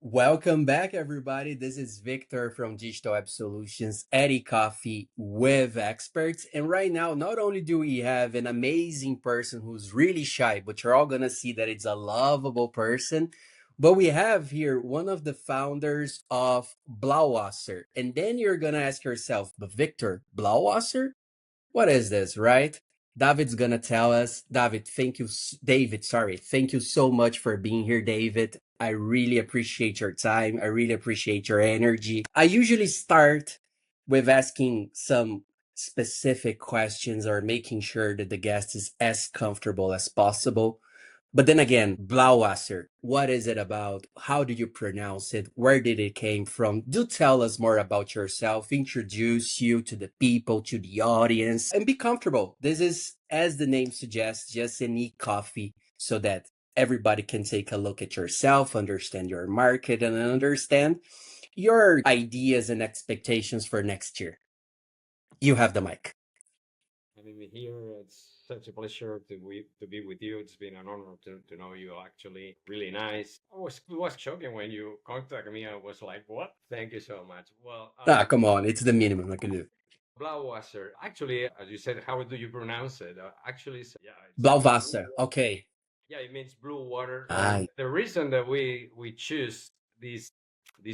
Welcome back, everybody. This is Victor from Digital Web Solutions, Eddie Coffee with experts. And right now, not only do we have an amazing person who's really shy, but you're all going to see that it's a lovable person. But we have here one of the founders of Blauwasser. And then you're going to ask yourself, but Victor, Blauwasser? What is this, right? David's gonna tell us. David, sorry. Thank you so much for being here, David. I really appreciate your time. I really appreciate your energy. I usually start with asking some specific questions or making sure that the guest is as comfortable as possible. But then again, Blauwasser, what is it about? How do you pronounce it? Where did it came from? Do tell us more about yourself. Introduce you to the people, to the audience, and be comfortable. This is, as the name suggests, just an e-coffee so that everybody can take a look at yourself, understand your market, and understand your ideas and expectations for next year. You have the mic. Having me here. It's such a pleasure to be with you. It's been an honor to know you. Actually, really nice. It was shocking when you contacted me. I was like, "What?" Thank you so much. Well, Ah, come on. It's the minimum I can do. Blauwasser. Actually, as you said, how do you pronounce it? Actually, yeah, it's blue. Blauwasser. Okay. Yeah, it means blue water. Ah, And the reason that we choose this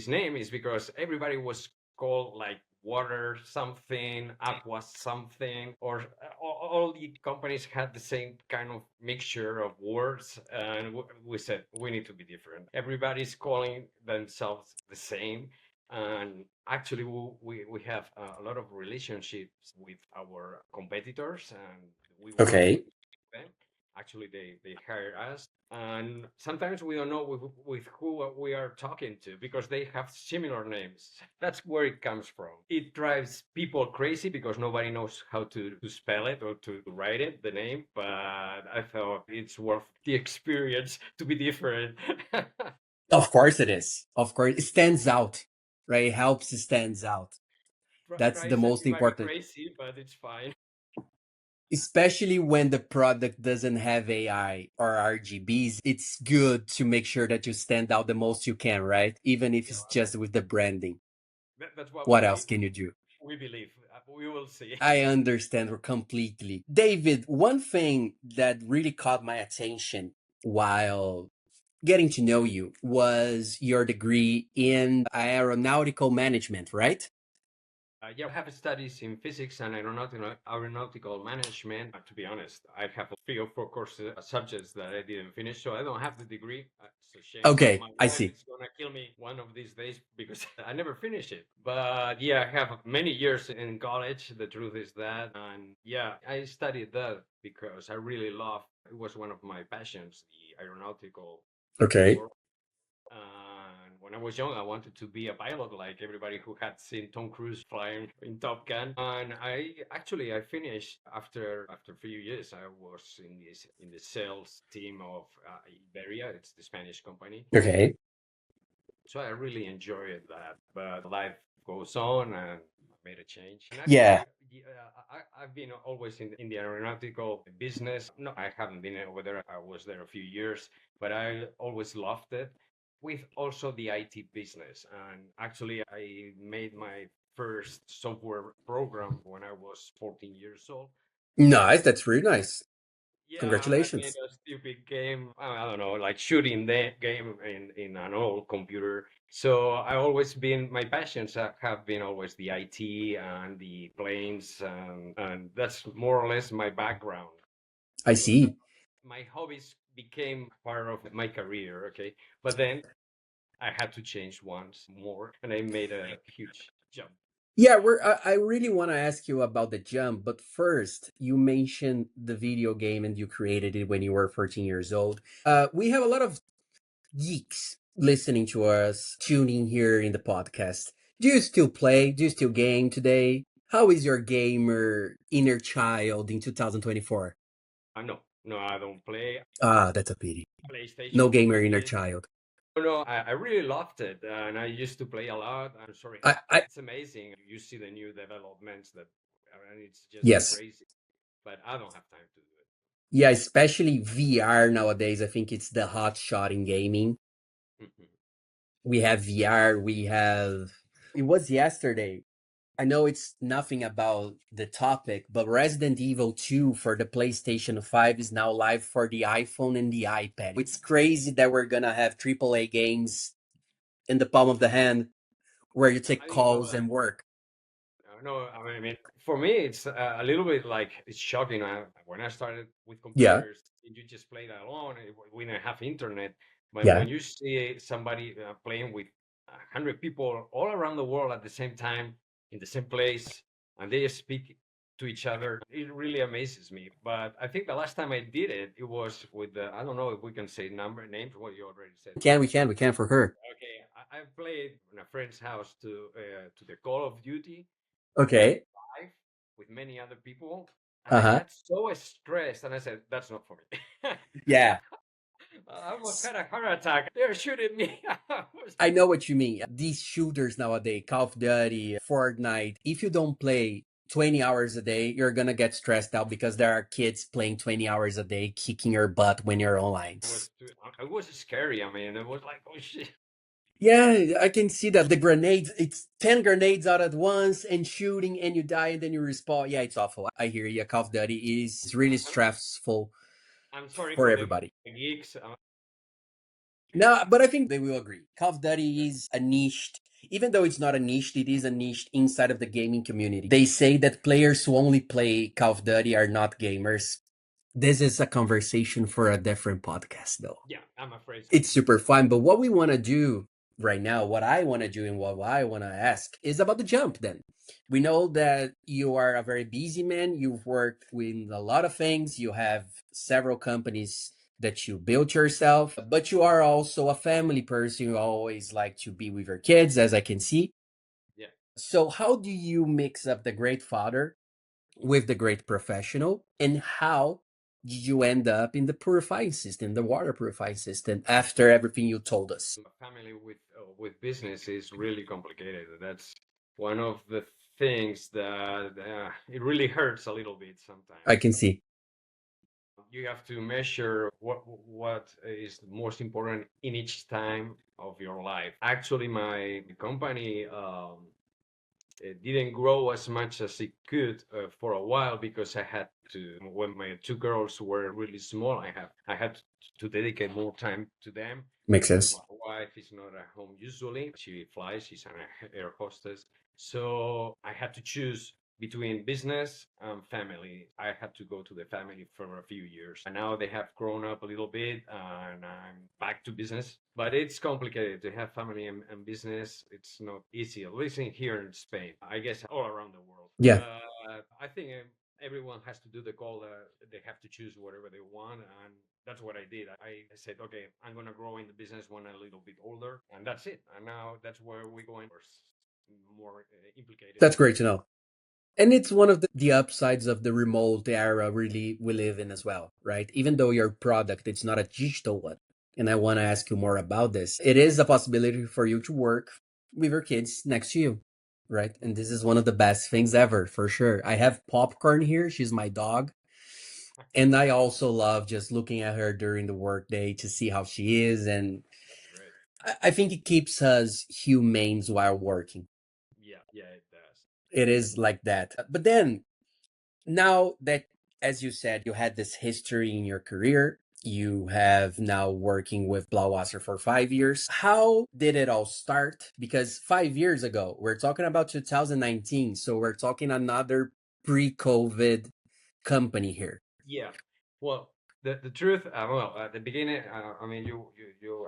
name is because everybody was called like water something, aqua something, or all the companies had the same kind of mixture of words, and we said we need to be different. Everybody's calling themselves the same. And actually, we have a lot of relationships with our competitors, and we work okay. with them. Actually, they hire us, and sometimes we don't know with who we are talking to because they have similar names. That's where it comes from. It drives people crazy because nobody knows how to spell it or to write it, the name. But I thought it's worth the experience to be different. Of course it is. Of course, it stands out, right? It helps it stands out. That's the Drives most everybody important, crazy, but it's fine. especially when the product doesn't have AI or RGBs. It's good to make sure that you stand out the most you can, right? Even if Yeah, it's just with the branding. that's what What else can you do? we believe. We will see. I understand completely. David, one thing that really caught my attention while getting to know you was your degree in aeronautical management, right? Yeah, I have studies in physics and aeronautical management. To be honest, I have 3 or 4 courses, subjects that I didn't finish, so I don't have the degree. It's a shame. Okay, My I wife see. is gonna kill me one of these days because I never finished it. But yeah, I have many years in college. The truth is that, and yeah, I studied that because I really love. It was one of my passions, the aeronautical Okay. world. And when I was young, I wanted to be a pilot, like everybody who had seen Tom Cruise flying in Top Gun. And I finished after a few years. I was in the sales team of Iberia. It's the Spanish company. Okay. So I really enjoyed that. But life goes on, and I made a change. And Yeah. actually, I've been always in the aeronautical business. No, I haven't been over there. I was there a few years, but I always loved it. With also the IT business. And actually, I made my first software program when I was 14 years old. Nice. That's really nice. Yeah, and I made Congratulations. a stupid game. I don't know, like shooting the game in an old computer. So I always been my passions have been always the IT and the planes, and that's more or less my background. I Well, see. my hobbies became part of my career, okay, but then I had to change once more, and I made a huge jump. Yeah, I really want to ask you about the jump, but first, you mentioned the video game and you created it when you were 14 years old. We have a lot of geeks listening to us, tuning here in the podcast. Do you still play? Do you still game today? How is your gamer inner child in 2024? No, no, I don't play Ah, that's a pity. No PlayStation gamer for inner kids. child. No, I really loved it, and I used to play a lot. I'm sorry, I it's amazing. You see the new developments that, and it's just yes. crazy. But I don't have time to do Yeah, especially VR nowadays. I think it's the hot shot in gaming. it. We have VR, we have, it was yesterday. I know it's nothing about the topic, but Resident Evil 2 for the PlayStation 5 is now live for the iPhone and the iPad. It's crazy that we're gonna have AAA games in the palm of the hand where you take I didn't know calls that. and work. No, I mean, for me, it's a little bit like it's shocking. When I started with Yeah, computers, you just played alone. We didn't have internet. But yeah. when you see somebody playing with 100 people all around the world at the same time in the same place, and they speak to each other, it really amazes me. But I think the last time I did it, it was with the, I don't know if we can say number names. What you already said. We can for her. Okay, I played in a friend's house to the Call of Duty Black Okay. 5 with many other people, and I Uh-huh. got so stressed, and I said, "That's not for me." Yeah. I almost had a heart attack. They're shooting me. I was I know what you mean. These shooters nowadays, Call of Duty, Fortnite, if you don't play 20 hours a day, you're gonna get stressed out because there are kids playing 20 hours a day, kicking your butt when you're online. it was scary. I mean, it was like, oh shit. Yeah, I can see that. The grenades, it's 10 grenades out at once and shooting and you die and then you respawn. Yeah, it's awful. I hear you. Call of Duty is really I'm, stressful I'm sorry for for the everybody. geeks. No, but I think they will agree. Call of Duty is a niche. Even though it's not a niche, it is a niche inside of the gaming community. They say that players who only play Call of Duty are not gamers. This is a conversation for a different podcast, though. Yeah, I'm afraid so. It's super fun. But what we want to do right now, what I want to do and what I want to ask is about the jump then. We know that you are a very busy man. You've worked with a lot of things. You have several companies that you built yourself, but you are also a family person. You always like to be with your kids, as I can see. Yeah. So, how do you mix up the great father with the great professional, and how did you end up in the purifying system, the water purifying system, after everything you told us? Family with business is really complicated. That's one of the things that it really hurts a little bit I sometimes. can see. You have to measure what is most important in each time of your life. Actually, my company it didn't grow as much as it could for a while because I had to, when my two girls were really small, I had to dedicate more time to them. Makes My sense. wife is not at home usually. She flies, she's an air hostess. So I had to choose between business and family. I had to go to the family for a few years. And now they have grown up a little bit and I'm back to business. But it's complicated to have family and business. It's not easy, at least in here in Spain. I guess all around the world. Yeah, But I think everyone has to do the call that they have to choose whatever they want. And that's what I did. I said, okay, I'm going to grow in the business when I'm a little bit older. And that's it. And now that's where we're going more implicated that's in great to know. And it's one of the upsides of the remote era really we live in as well, right? Even though your product it's not a digital one. And I want to ask you more about this. It is a possibility for you to work with your kids next to you, right? And this is one of the best things ever, for sure. I have Popcorn here. She's my dog. And I also love just looking at her during the workday to see how she is. And great. I think it keeps us humane while working. Yeah, it does. It is like that. But then now that, as you said, you had this history in your career, you have now working with Blauwasser for 5 years. How did it all start? Because 5 years ago, we're talking about 2019, so we're talking another pre-COVID company here. Yeah. Well, the truth, well, at the beginning, I mean,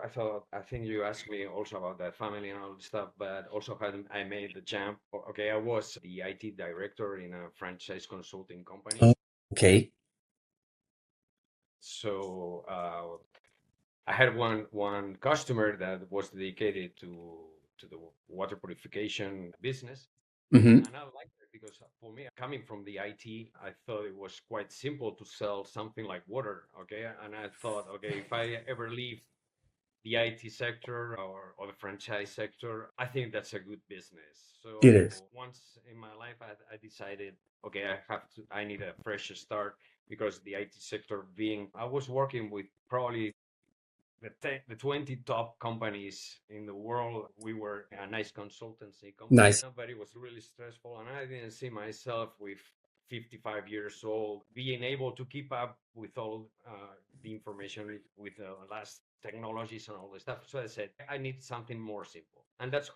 I thought, I think you asked me also about that family and all the stuff, but also how I made the jump. Okay, I was the IT director in a franchise consulting company. Oh, okay. So I had one customer that was dedicated to the water purification business, Hmm. and I liked it because for me, coming from the IT, I thought it was quite simple to sell something like water. Okay, and I thought, okay, if I ever leave the IT sector or the franchise sector, I think that's a good business. It is. So once in my life, I decided, okay, I need a fresh start because the IT sector being, I was working with probably the 20 top companies in the world. We were a nice consultancy company, Nice. but it was really stressful. And I didn't see myself with 55 years old being able to keep up with all the information with the last technologies and all this stuff. So I said, I need something more simple. And that's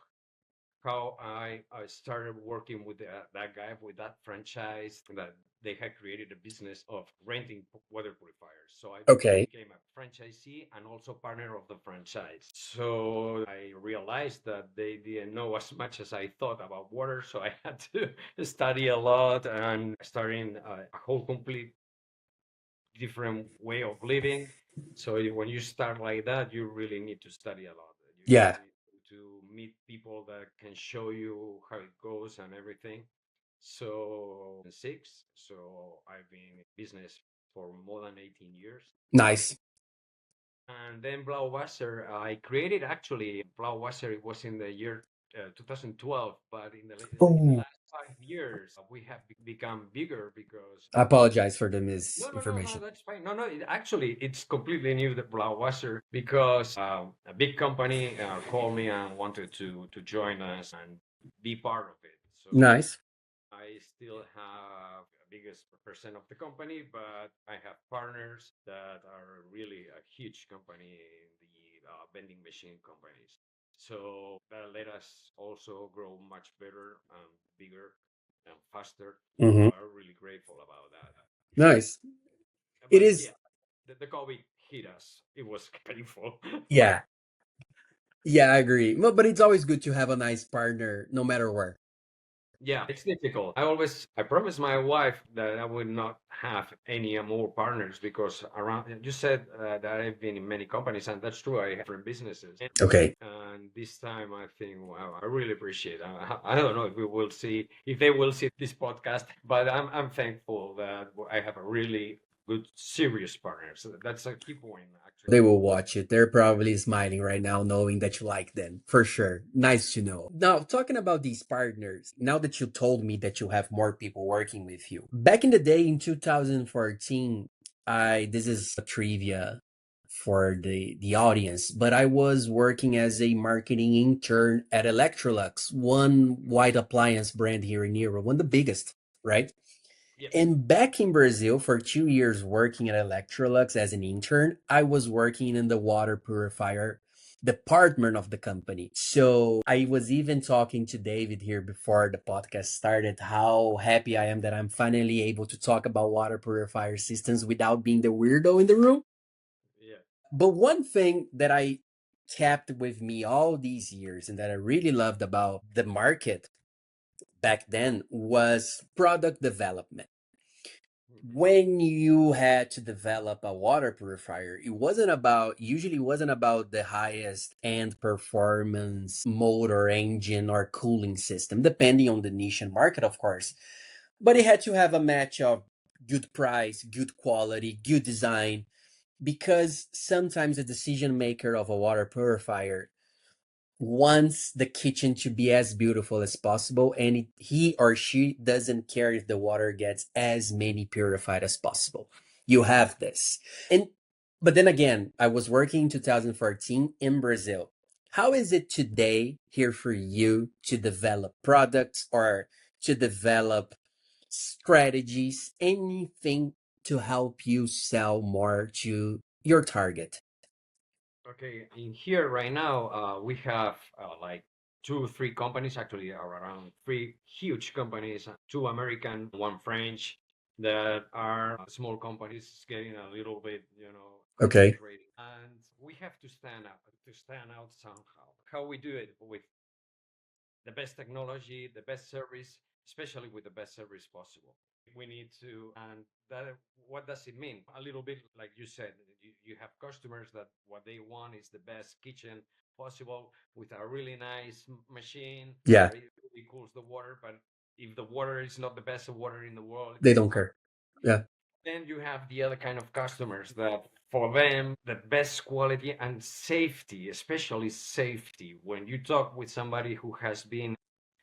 how I started working with that guy with that franchise that they had created a business of renting water purifiers. So I Okay. became a franchisee and also partner of the franchise. So I realized that they didn't know as much as I thought about water. So I had to study a lot and starting a whole complete different way of living. So when you start like that, you really need to study a lot. You Yeah. need to meet people that can show you how it goes and everything. So six. So I've been in business for more than 18 years. Nice. And then Blauwasser, I created actually Blauwasser. It was in the year 2012, but in the Oh, last 5 years, we have become bigger because I apologize for the no, misinformation. that's fine. No, actually, it's completely new, the Blauwasser, because a big company called me and wanted to join us and be part of it. So Nice. I still have a biggest percent of the company, but I have partners that are really a huge company in the vending machine companies. So that let us also grow much better and bigger and faster. Hmm. So I'm really grateful about that. Nice. It But is. yeah, the COVID hit us. It was painful. Yeah. Yeah, I agree. But it's always good to have a nice partner, no matter where. Yeah, it's difficult. I promised my wife that I would not have any more partners because around, you said that I've been in many companies, and that's true. I have different businesses. Okay. And this time I think, wow, I really appreciate it. I don't know if we will see, if they will see this podcast, but I'm thankful that I have a really good, serious partner. So that's a key point, actually. They will watch it. They're probably smiling right now, knowing that you like them. For sure. Nice to know. Now, talking about these partners, now that you told me that you have more people working with you, back in the day in 2014, this is a trivia for the audience, but I was working as a marketing intern at Electrolux, one white appliance brand here in Europe, one of the biggest, right? Yeah. And back in Brazil for 2 years working at Electrolux as an intern, I was working in the water purifier department of the company. So I was even talking to David here before the podcast started how happy I am that I'm finally able to talk about water purifier systems without being the weirdo in the room. Yeah. But one thing that I kept with me all these years and that I really loved about the market back then was product development. Mhm. When you had to develop a water purifier, it wasn't about, usually wasn't about the highest end performance motor engine or cooling system, depending on the niche and market, of course. But it had to have a match of good price, good quality, good design, because sometimes the decision maker of a water purifier wants the kitchen to be as beautiful as possible, and he or she doesn't care if the water gets as many purified as possible. You have this. And but then again, I was working in 2014 in Brazil. How is it today here for you to develop products or to develop strategies, anything to help you sell more to your target? Okay, in here right now, we have like two, three companies, actually, are around three huge companies, two American, one French, that are small companies getting a little bit, Okay. concentrated. And we have to stand out somehow. How we do it with the best technology, the best service, especially with the best service possible. We need to, and that, what does it mean? A little bit like you said, you have customers that what they want is the best kitchen possible with a really nice machine Yeah, that it really cools the water. But if the water is not the best water in the world, it they doesn't don't matter. care. Yeah. Then you have the other kind of customers that for them, the best quality and safety, especially safety, when you talk with somebody who has been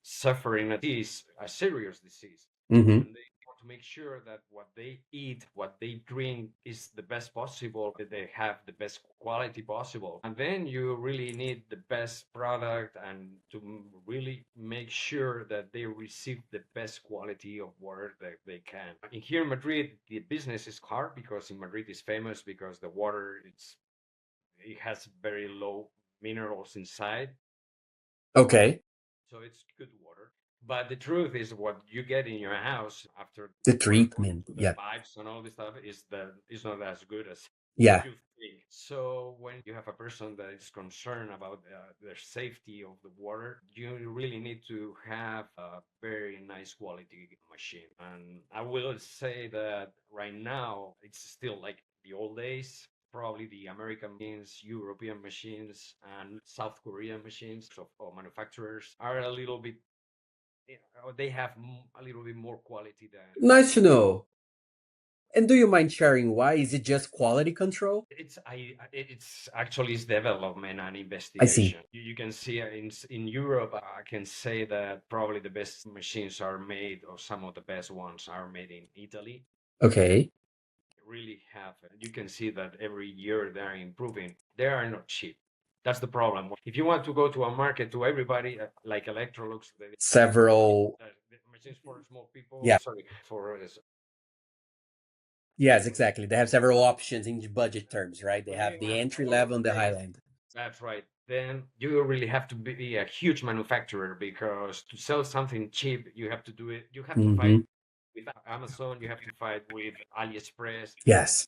suffering a disease, a serious disease, Hmm. and they want to make sure that what they eat, what they drink is the best possible, that they have the best quality possible. And then you really need the best product and to really make sure that they receive the best quality of water that they can. In here in Madrid, the business is hard because in Madrid is famous because the water it has very low minerals inside, Okay. so it's good water. But the truth is, what you get in your house after The the water goes treatment. to the Yeah. pipes and all this stuff is not as good as Yeah. you think. So when you have a person that is concerned about the safety of the water, you really need to have a very nice quality machine. And I will say that right now it's still like the old days. Probably the American machines, European machines, and South Korean machines of manufacturers are a little bit, they have a little bit more quality than Nice to know. And do you mind sharing why? Is it just quality control? it's actually it's development and I see. investigation. You can see in Europe. I can say that probably the best machines are made, or some of the best ones are made in Italy. Okay. Really have, you can see that every year they're improving. They are not cheap. That's the problem. If you want to go to a market to everybody, like Electrolux, Several. the machines for small people, Yeah. sorry, for Yes, exactly. They have several options in budget terms, right? They have the yeah, entry all level and the high things. end. That's right. Then you really have to be a huge manufacturer, because to sell something cheap, you have to do it. You have to fight Hmm. with Amazon. You have to fight with AliExpress. Yes.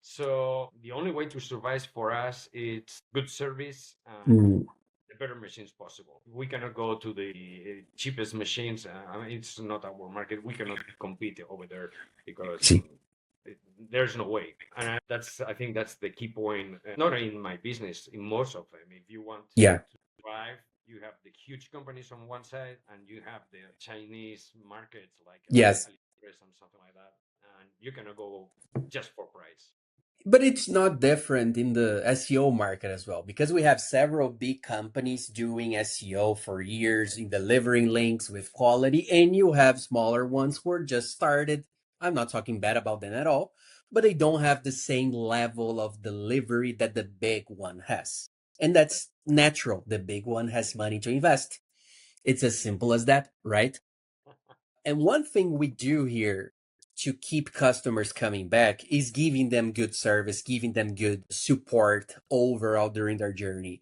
So the only way to survive for us is good service and Mm, the better machines possible. We cannot go to the cheapest machines. I mean, it's not our market. We cannot compete over there because see. there's no way. And I think that's the key point. Not in my business, in most of them. If you want Yeah. to survive, you have the huge companies on one side, and you have the Chinese markets like Yes. AliExpress and something like that. And you cannot go just for price. But it's not different in the SEO market as well, because we have several big companies doing SEO for years in delivering links with quality, and you have smaller ones who are just started. I'm not talking bad about them at all, but they don't have the same level of delivery that the big one has. And that's natural. The big one has money to invest. It's as simple as that, right? And one thing we do here to keep customers coming back is giving them good service, giving them good support overall during their journey.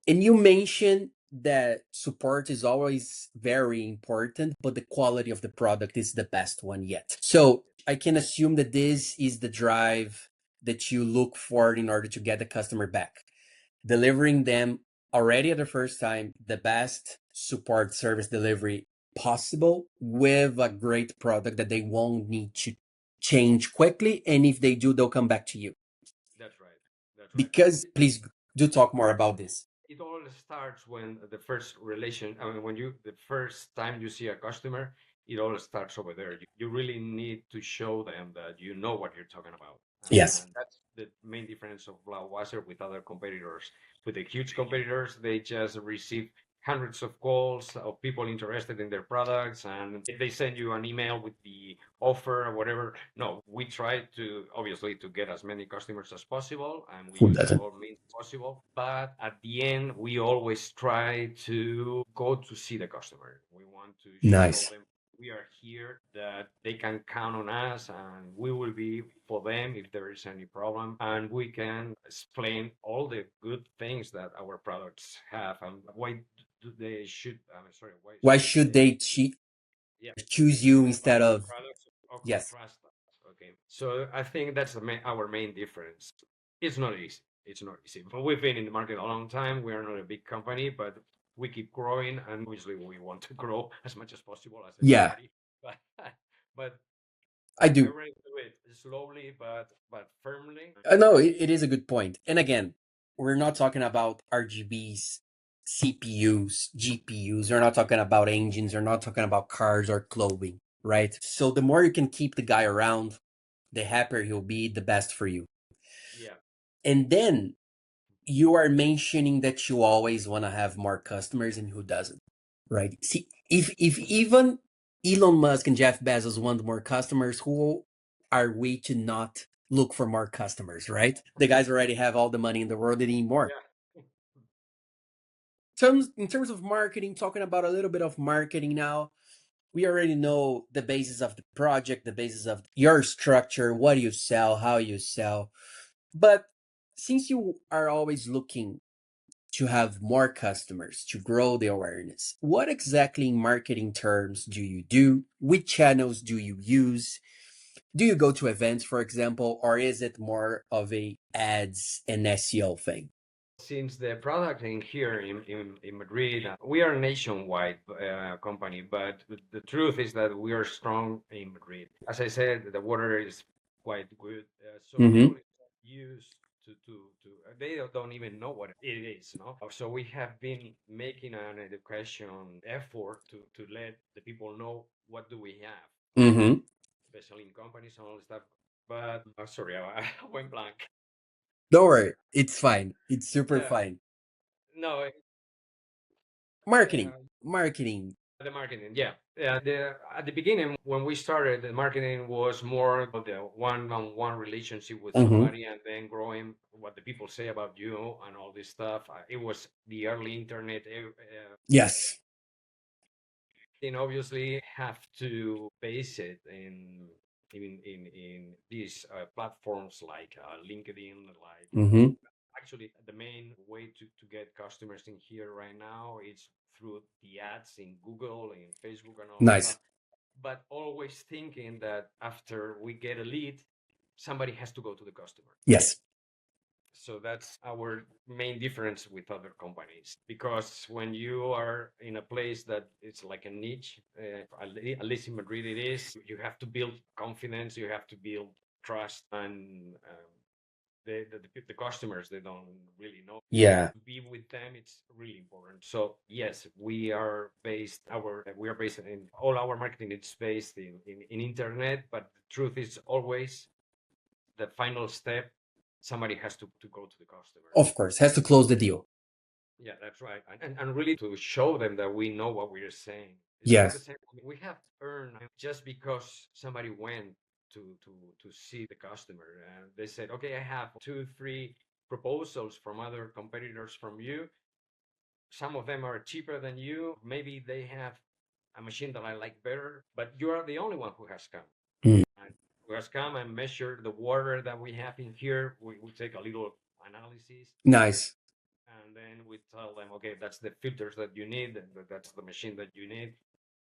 And you mentioned that support is always very important, but the quality of the product is the best one yet. So I can assume that this is the drive that you look for in order to get the customer back, delivering them already at the first time the best support service delivery possible with a great product that they won't need to change quickly, and if they do, they'll come back to you. That's right. That's right. Because please do talk more about this. It all starts when the first relation, I mean, when you, the first time you see a customer, it all starts over there. You really need to show them that you know what you're talking about. Yes. And that's the main difference of Blauwasser with other competitors. With the huge competitors, they just receive hundreds of calls of people interested in their products, and they send you an email with the offer or whatever. No, we try to obviously to get as many customers as possible, and we Who use doesn't? all means possible. But at the end, we always try to go to see the customer. We want to show Nice. them we are here, that they can count on us, and we will be for them if there is any problem, and we can explain all the good things that our products have and why do they should, I'm sorry, why Why should should they, they yeah, choose you buy instead our of? products or Yes. trust us? Okay, so I think that's our main difference. It's not easy. It's not easy. But we've been in the market a long time. We are not a big company, but we keep growing, and obviously we want to grow as much as possible as Yeah, everybody. But but I I do. really do it slowly but firmly. No, it is a good point. And again, we're not talking about RGBs, CPUs, GPUs. We're not talking about engines. We're not talking about cars or clothing, right? So the more you can keep the guy around, the happier he'll be, the best for you. Yeah, And then you are mentioning that you always want to have more customers, and who doesn't, right? See, if even Elon Musk and Jeff Bezos want more customers. Who are we to not look for more customers, right? The guys already have all the money in the world, they need more. Yeah. In terms of marketing, talking about a little bit of marketing now, we already know the basis of the project, the basis of your structure, what you sell, how you sell. But since you are always looking to have more customers, to grow the awareness, what exactly in marketing terms do you do? Which channels do you use? Do you go to events, for example, or is it more of a ads and SEO thing? Since the product in here in Madrid, we are a nationwide company, but the truth is that we are strong in Madrid. As I said, the water is quite good, so Mm-hmm. people use to they don't even know what it is, no? So we have been making an education effort to let the people know what do we have, Mm-hmm. especially in companies and all this stuff. But sorry, I went blank. Don't worry, it's fine. It's super Yeah, fine. no, Marketing. Marketing. the marketing, yeah. Yeah, at the beginning when we started, the marketing was more about the one-on-one relationship with Mm-hmm. somebody and then growing what the people say about you and all this stuff. It was the early internet. Yes. And obviously have to base it in these platforms like LinkedIn, like Mm-hmm. actually the main way to get customers in here right now is through the ads in Google and Facebook and all this stuff, Nice. but always thinking that after we get a lead, somebody has to go to the customer. Yes. So that's our main difference with other companies. Because when you are in a place that it's like a niche, at least in Madrid it is, you have to build confidence, you have to build trust, and the customers, they don't really know. Yeah. To be with them, it's really important. So yes, we are based in all our marketing. It's based in internet, but the truth is always the final step. Somebody has to go to the customer. Of course. Has to close the deal. Yeah, that's right. And really to show them that we know what we're saying. It's not the Yes. same. I mean, we have earned just because somebody went to to to see the customer and they said, okay, I have two, three proposals from other competitors from you. Some of them are cheaper than you. Maybe they have a machine that I like better, but you are the only one who has come. Mm. And who has come and measured the water that we have in here. We take a little analysis Nice. and then we tell them, okay, that's the filters that you need, and that's the machine that you need.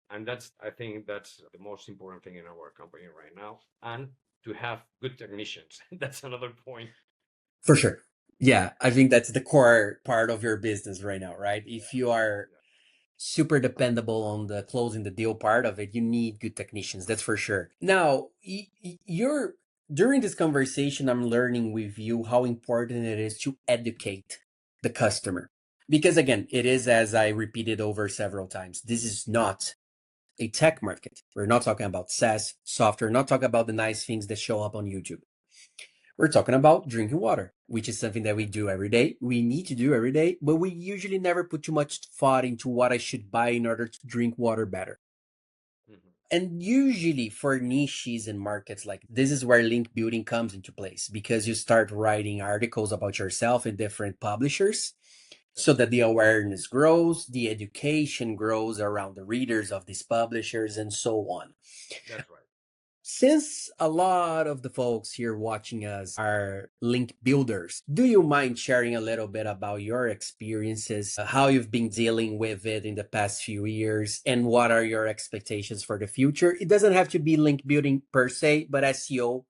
And I think that's the most important thing in our company right now. And to have good technicians. That's another point. For sure. Yeah. I think that's the core part of your business right now, right? If you are Yeah. super dependable on the closing the deal part of it, you need good technicians. That's for sure. Now, you're during this conversation, I'm learning with you how important it is to educate the customer. Because again, it is, as I repeated over several times, this is not a tech market. We're not talking about SaaS software, not talking about the nice things that show up on YouTube. We're talking about drinking water, which is something that we Yeah. do every day. We need to do every day, but we usually never put too much thought into what I should buy in order to drink water better. Mhm. And usually for niches and markets like this is where link building comes into place because you start writing articles about yourself in different publishers That's so right. that the awareness grows, the education grows around the readers of these publishers, and so on. That's right. Since a lot of the folks here watching us are link builders, do you mind sharing a little bit about your experiences, how you've been dealing with it in the past few years, and what are your expectations for the future? It doesn't have to be link building per se, but SEO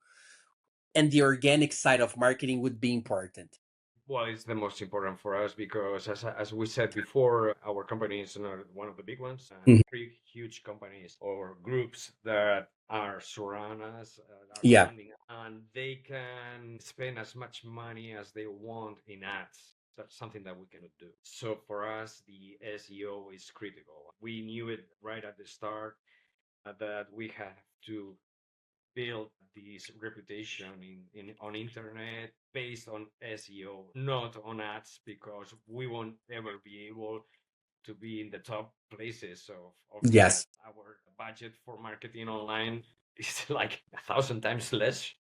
and the organic side of marketing would be important. Well, it's the most important for us because, as we said before, our company is not one of the big ones, and Mhm. three huge companies or groups that are surround us, are Yeah, surrounding, and they can spend as much money as they want in ads. That's something that we cannot do. So for us, the SEO is critical. We knew it right at the start that we have to build this reputation on internet based on SEO, not on ads, because we won't ever be able to be in the top places. So obviously, Yes. our budget for marketing online is like 1,000 times less,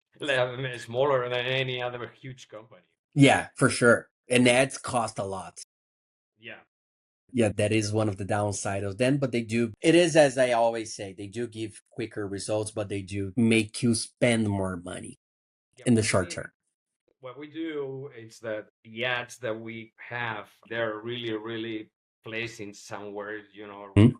smaller than any other huge company. Yeah, for sure. And ads cost a lot. Yeah. Yeah, that is one of the downside of them, but they do, it is as I always say, they do give quicker results, but they do make you spend more money Yeah, in the but the short thing, term. what we do is that the ads that we have, they're really, really placing somewhere, Hmm? the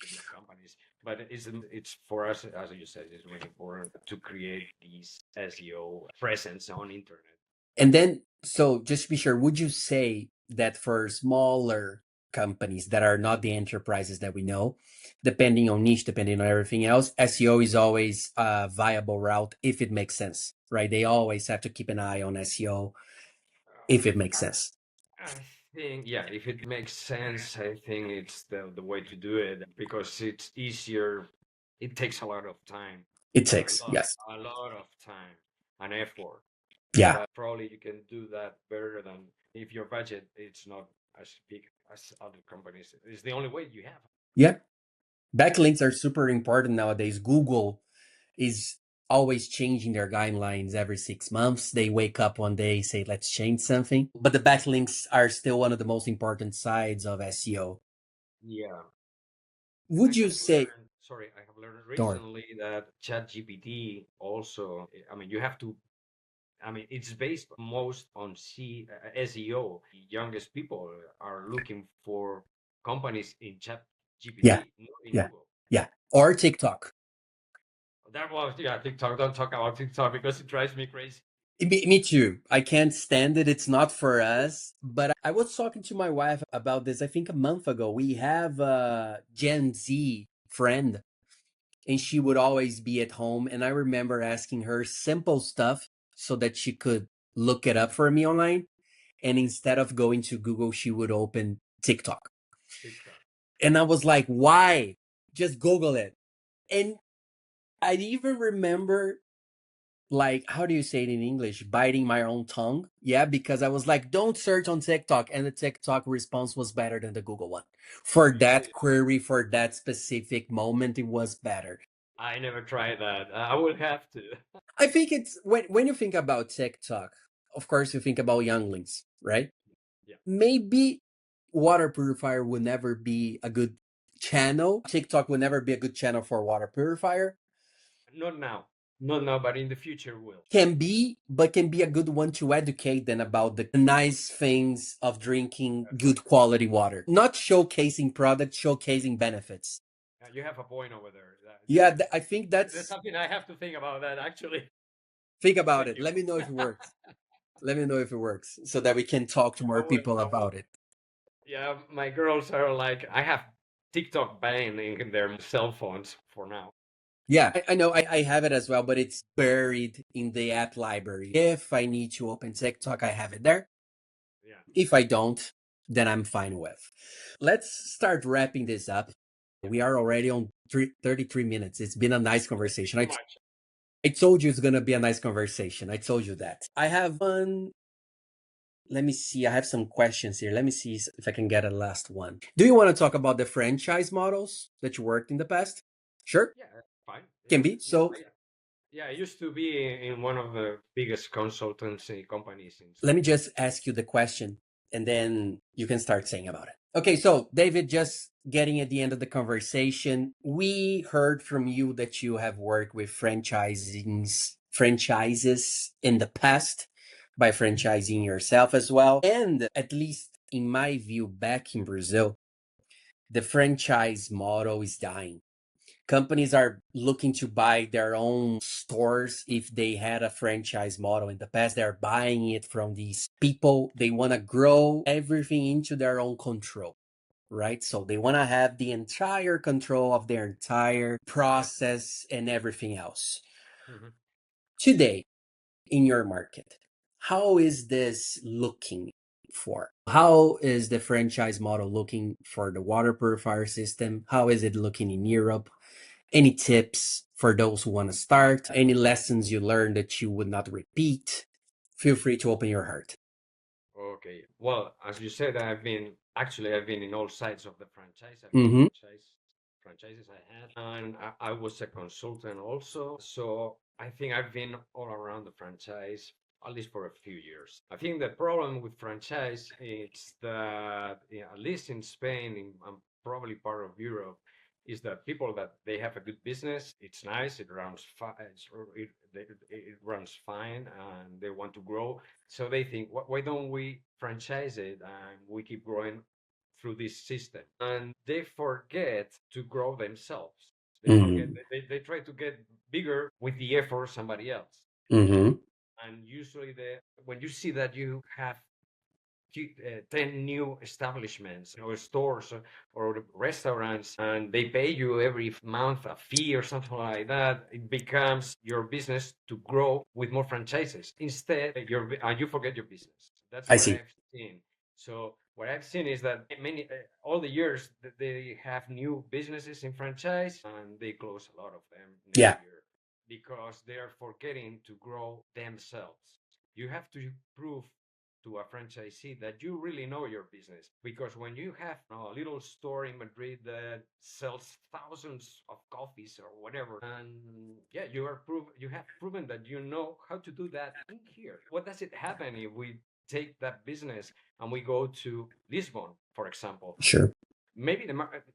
big companies. But it's for us, as you said, it's really important to create these SEO presence on internet. And then, so just to be sure, would you say that for smaller companies that are not the enterprises that we know, depending on niche, depending on everything else, SEO is always a viable route if it makes sense, right? They always have to keep an eye on SEO if it makes sense. I think, yeah, if it makes sense, I think it's the way to do it because it's easier. It takes a lot of time, It takes, yes. a lot of time and effort. Yeah. But probably you can do that better than if your budget it's not as big as other companies. It's the only way you have. Yeah. Backlinks are super important nowadays. Google is always changing their guidelines every 6 months. They wake up one day, say, let's change something. But the backlinks are still one of the most important sides of SEO. Yeah. And I Would you have say, learned, sorry, I have learned Dor? recently that ChatGPT also, I mean, you have to, I mean, it's based most on SEO. The youngest people are looking for companies in Yeah, ChatGPT, not in yeah, Google. yeah. Or TikTok. That was, yeah, TikTok. Don't talk about TikTok because it drives me crazy. Me too. I can't stand it. It's not for us. But I was talking to my wife about this, I think a month ago. We have a Gen Z friend and she would always be at home. And I remember asking her simple stuff so that she could look it up for me online. And instead of going to Google, she would open TikTok. TikTok. And I was like, why? Just Google it. And I even remember, like, how do you say it in English? Biting my own tongue. Yeah, because I was like, don't search on TikTok. And the TikTok response was better than the Google one. For that Really? query, for that specific moment, it was better. I never tried that. I would have to. I think it's when you think about TikTok, of course you think about younglings, right? Yeah. Maybe water purifier would never be a good channel. TikTok would never be a good channel for water purifier. Not now. Not now, but in the future will. Can be, but can be a good one to educate them about the nice things of drinking good Exactly. quality water. Not showcasing products, showcasing benefits. You have a point over there. Yeah, I think That's that's, something I have to think about that actually. think about Thank it. you. Let me know if it works. Let me know if it works so that we can talk to more people I will. about it. Yeah, my girls are like, I have TikTok banned in their cell phones for now. Yeah, I know I have it as well, but it's buried in the app library. If I need to open TikTok, I have it there. Yeah. If I don't, then I'm fine with. Let's start wrapping this up. Yeah. We are already on 33 minutes. It's been a nice conversation. Too much. I told you it's going to be a nice conversation. I told you that. I have one. Let me see. I have some questions here. Let me see if I can get a last one. Do you want to talk about the franchise models that you worked in the past? Sure, Yeah, fine. can Yeah. be. Yeah. So Yeah, I used to be in one of the biggest consultancy companies in let me Spain. just ask you the question and then you can start saying about it. Okay, so David, just getting at the end of the conversation, we heard from you that you have worked with franchises in the past by franchising yourself as well. And at least in my view, back in Brazil, the franchise model is dying. Companies are looking to buy their own stores. If they had a franchise model in the past, they're buying it from these people. They want to grow everything into their own control, right? So they want to have the entire control of their entire Yeah. process and everything else. Hmm. Today, in your market, how is this looking for? How is the franchise model looking for the water purifier system? How is it looking in Europe? Any tips for those who want to start? Any lessons you learned that you would not repeat? Feel free to open your heart. Okay. Well, as you said, I've been Actually, I've been in all sides of the franchise. I've been Mm-hmm. franchises I had, and I was a consultant also. So I think I've been all around the franchise at least for a few years. I think the problem with franchise is that, yeah, at least in Spain, and probably part of Europe, is that people that they have a good business, it's nice, it runs it runs fine, and they want to grow. So they think, why don't we franchise it and we keep growing through this system? And they forget to grow themselves. They forget, Mm-hmm. they try to get bigger with the effort of somebody else. Mm-hmm. And usually, when you see that you have 10 new establishments or stores or restaurants, and they pay you every month a fee or something like that, it becomes your business to grow with more franchises. Instead, you forget your business. That's I what see. I've seen. So what I've seen is that many all the years that they have new businesses in franchise, and they close a lot of them next Yeah. year because they are forgetting to grow themselves. You have to prove to a franchisee that you really know your business. Because when you have, you know, a little store in Madrid that sells thousands of coffees or whatever, and yeah, you have proven that you know how to do that in here. What does it happen if we take that business and we go to Lisbon, for example? Sure. Maybe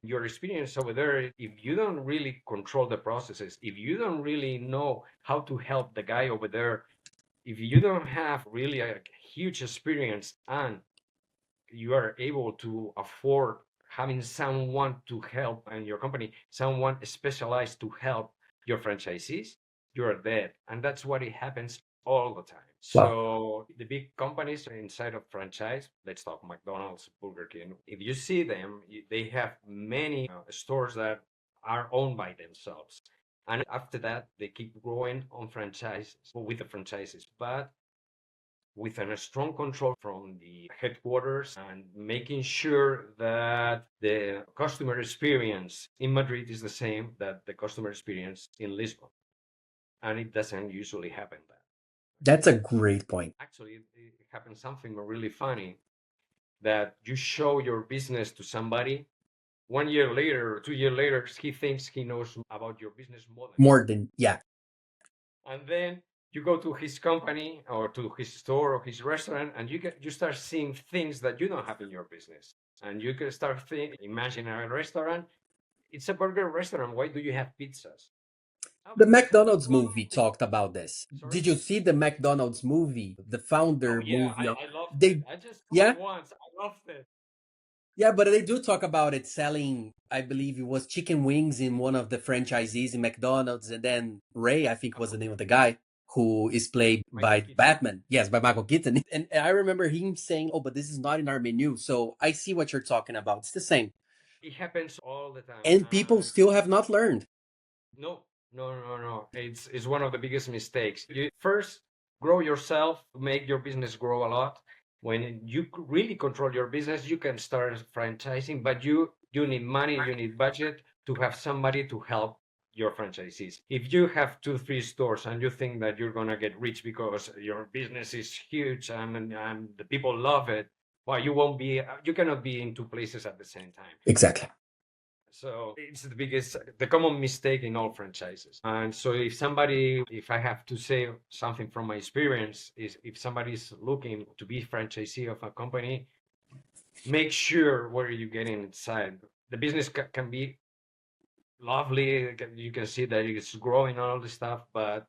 your experience over there, if you don't really control the processes, if you don't really know how to help the guy over there, if you don't have really a huge experience and you are able to afford having someone to help in your company, someone specialized to help your franchisees, you're dead. And that's what it happens all the time. Wow. So the big companies inside of franchise, let's talk McDonald's, Burger King. If you see them, they have many stores that are owned by themselves. And after that, they keep growing on franchises, with the franchises. But with a strong control from the headquarters and making sure that the customer experience in Madrid is the same that the customer experience in Lisbon. And it doesn't usually happen that. That's a great point. Actually, it happens something really funny that you show your business to somebody. 1 year later, 2 years later, he thinks he knows about your business more than you. More than, yeah. And then you go to his company or to his store or his restaurant, and you start seeing things that you don't have in your business. And you can start thinking, imagine a restaurant. It's a burger restaurant. Why do you have pizzas? Oh, The because McDonald's movie talked about this. sorry. Did you see the McDonald's movie, the Oh founder yeah, movie? I loved it. They, I just saw it yeah, once. I loved it. yeah, but they do talk about it selling. I believe it was chicken wings in one of the franchisees in McDonald's, and then Ray, I think was the name of the guy who is played Michael by Keaton. Batman. Yes, by Michael Keaton. And I remember him saying, "Oh, but this is not in our menu." So I see what you're talking about. It's the same, It happens all the time. and people still have not learned. No, no. It's one of the biggest mistakes. You first grow yourself, make your business grow a lot. When you really control your business, you can start franchising, but you need money, you need budget to have somebody to help your franchisees. If you have two, three stores and you think that you're gonna get rich because your business is huge and the people love it, well, you cannot be in two places at the same time. Exactly. So it's the common mistake in all franchises. And so if I have to say something from my experience, is if somebody is looking to be franchisee of a company, make sure where you're getting inside. The business can be lovely. You can see that it's growing and all this stuff, but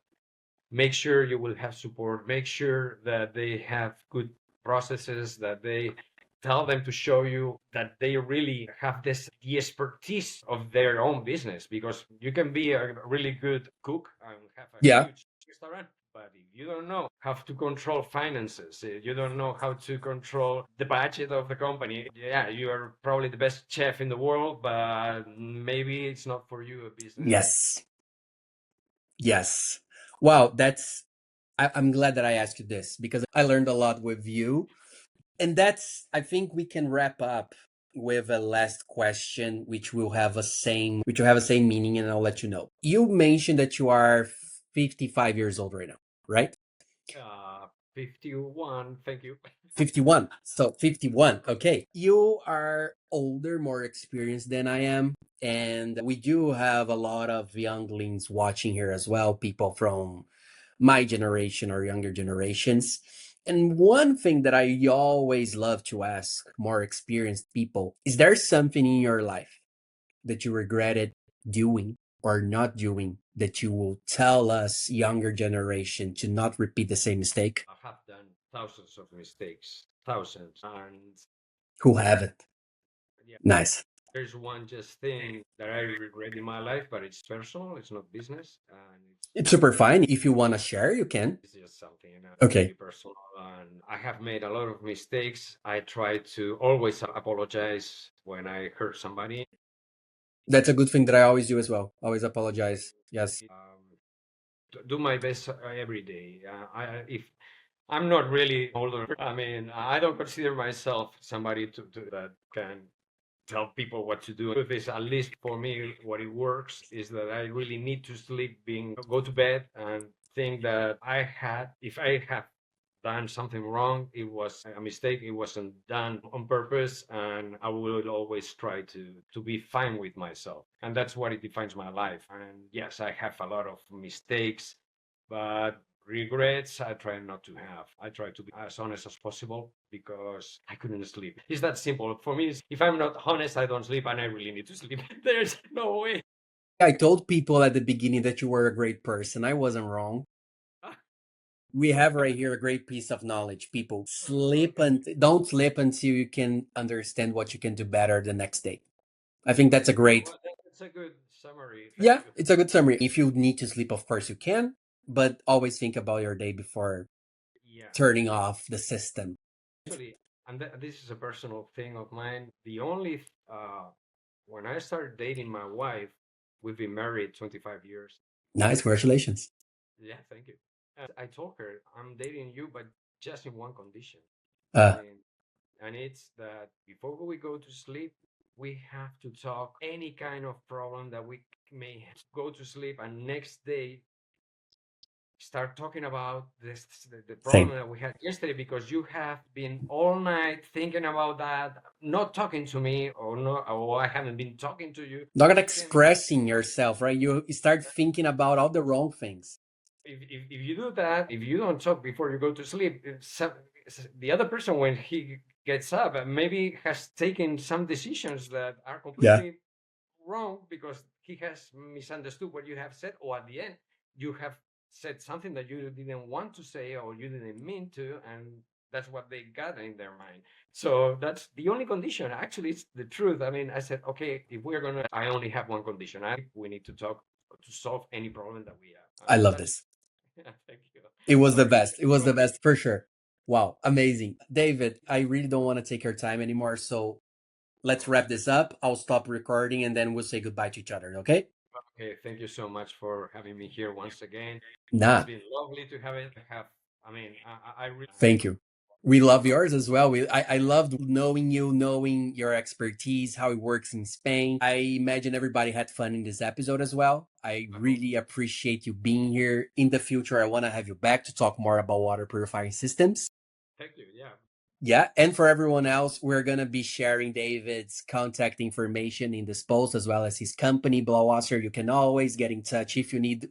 make sure you will have support. Make sure that they have good processes, that they tell them to show you that they really have the expertise of their own business, because you can be a really good cook and have a Yeah. huge restaurant, but if you don't know how to control finances, you don't know how to control the budget of the company, yeah, you are probably the best chef in the world, but maybe it's not for you a business. Yes. Yes. Wow. I'm glad that I asked you this because I learned a lot with you. And I think we can wrap up with a last question, which will have a same meaning, and I'll let you know. You mentioned that you are 55 years old right now, right? uh 51. Thank you. 51. So 51. Okay. You are older, more experienced than I am. And we do have a lot of younglings watching here as well, people from my generation or younger generations. And one thing that I always love to ask more experienced people, is there something in your life that you regretted doing or not doing that you will tell us younger generation to not repeat the same mistake? I have done thousands of mistakes, thousands. And Who haven't? yeah, Nice. there's one just thing that I regret in my life, but it's personal, it's not business. And It's super fine. If you want to share, you can. it's just something, Okay. really personal. And I have made a lot of mistakes. I try to always apologize when I hurt somebody. That's a good thing that I always do as well. Always apologize. Yes. Do my best every day. If I'm not really older, I mean, I don't consider myself somebody that can tell people what to do. If it's, at least for me, what it works is that I really need to sleep, go to bed, and think that if I have done something wrong, it was a mistake. It wasn't done on purpose, and I will always try to be fine with myself, and that's what it defines my life. And yes, I have a lot of mistakes, but regrets I try not to have. I try to be as honest as possible because I couldn't sleep. It's that simple. For me, if I'm not honest, I don't sleep, and I really need to sleep. There's no way. I told people at the beginning that you were a great person. I wasn't wrong. We have right here a great piece of knowledge. People sleep Okay. and don't sleep until you can understand what you can do better the next day. I think that's a great, Well, that's a good summary. Thank yeah, you. it's a good summary. If you need to sleep, of course you can, but always think about your day before Yeah. turning off the system. Actually, and this is a personal thing of mine. The only when I started dating my wife, we've been married 25 years. Nice, congratulations. Yeah, thank you. I told her I'm dating you, but just in one condition. I Uh, mean, and it's that before we go to sleep, we have to talk any kind of problem that we may have. Go to sleep, and next day start talking about the problem Same. that we had yesterday, because you have been all night thinking about that, not talking to me, or no, or I haven't been talking to you. Not You can, expressing yourself, right? You start thinking about all the wrong things. if you do that, if you don't talk before you go to sleep, the other person, when he gets up, maybe has taken some decisions that are Yeah. completely wrong because he has misunderstood what you have said, or at the end, you have said something that you didn't want to say or you didn't mean to, and that's what they got in their mind. So that's the only condition. Actually, it's the truth. I mean, I said, okay, if we're gonna, I only have one condition. We need to talk to solve any problem that we have, I and love that's this. thank you. It was the Okay, best. It was the best for sure. Wow, amazing. David, I really don't want to take your time anymore. So let's wrap this up. I'll stop recording and then we'll say goodbye to each other. Okay? okay. Thank you so much for having me here once again. It's Nah, been lovely to have it. I mean, I really thank you. We love love. yours as well. I loved knowing you, knowing your expertise, how it works in Spain. I imagine everybody had fun in this episode as well. I I hope. really appreciate you being here. In the future, I want to have you back to talk more about water purifying systems. Thank you. Yeah. Yeah, and for everyone else, we're gonna be sharing David's contact information in this post as well as his company, Blauwasser. You can always get in touch if you need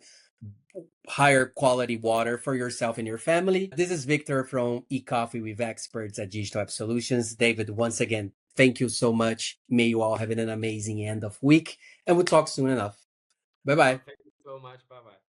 higher quality water for yourself and your family. This is Victor from eCoffee with Experts at Digital App Solutions. David, once again, thank you so much. May you all have an amazing end of week, and we'll talk soon enough. Bye bye. Thank you so much. Bye bye.